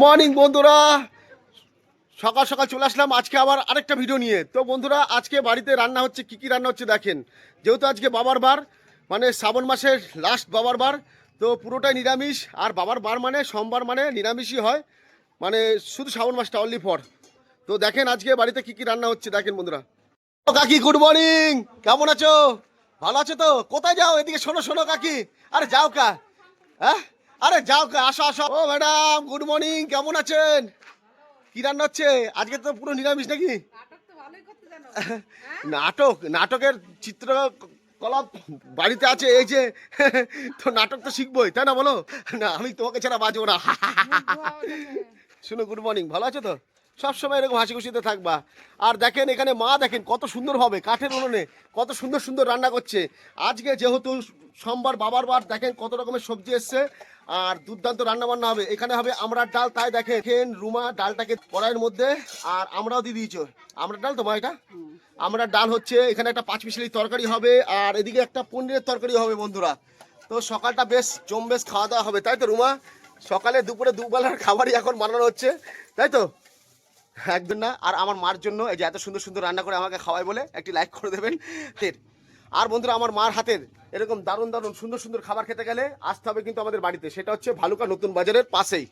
Morning বন্ধুরা, সকাল সকাল চলে আসলাম আজকে আবার আরেকটা ভিডিও নিয়ে। তো বন্ধুরা, আজকে বাড়িতে রান্না হচ্ছে, কি কি রান্না হচ্ছে দেখেন। যেহেতু আজকে বাবার বার, মানে শ্রাবণ মাসের লাস্ট বাবার বার, তো পুরোটাই নিরামিষ। আর বাবার বার মানে সোমবার, মানে নিরামিষই হয়, মানে শুধু শ্রাবণ মাসটা অনলি ফর। তো দেখেন আজকে বাড়িতে কি কি রান্না হচ্ছে দেখেন বন্ধুরা। ও কাকি, গুড মর্নিং, কেমন আছো? ভালো আছো তো? কোথায় যাও? এদিকে শোনো শোনো কাকি। আরে যাও কা, হ্যাঁ, আরে যাও কা, আসো আসো। ও ম্যাডাম, গুড মর্নিং, কেমন আছেন? কি রান্না হচ্ছে আজকে? তো পুরো নিরামিষ নাকি? নাটক, নাটকের চিত্রকলা বাড়িতে আছে এই যে। তো নাটক তো শিখবোই, তাই না বলো? না, আমি তোমাকে ছাড়া বাঁচবো না। শুনো, গুড মর্নিং, ভালো আছো তো? সবসময় এরকম হাসি খুশিতে থাকবা। আর দেখেন এখানে মা, দেখেন কত সুন্দরভাবে কাঠের উনুনে কত সুন্দর সুন্দর রান্না করছে। আজকে যেহেতু সোমবার বাবার বার, দেখেন কত রকমের সবজি এসছে। আর দুর্দান্ত রান্না বান্না হবে। এখানে হবে আমড়ার ডাল, তাই দেখেন রুমা ডালটাকে কড়াইয়ের মধ্যে, আর আমরাও দিয়ে দিয়েছো। আমড়ার ডাল তো মা, এটা আমড়ার ডাল হচ্ছে। এখানে একটা পাঁচমিশালি তরকারি হবে, আর এদিকে একটা পনিরের তরকারি হবে বন্ধুরা। তো সকালটা বেশ জমবেশ খাওয়া দাওয়া হবে, তাই তো রুমা? সকালে দুপুরে দুবেলার খাবারই এখন বানানো হচ্ছে, তাই তো? একদম না। আর আমার মার জন্য এই যে এত সুন্দর সুন্দর রান্না করে আমাকে খাওয়াই বলে একটি লাইক করে দেবেন। আর বন্ধুরা, আমার মার হাতের এরকম দারুণ দারুণ সুন্দর সুন্দর খাবার খেতে গেলে আসতে হবে কিন্তু আমাদের বাড়িতে। সেটা হচ্ছে ভালুকা নতুন বাজারের পাশেই।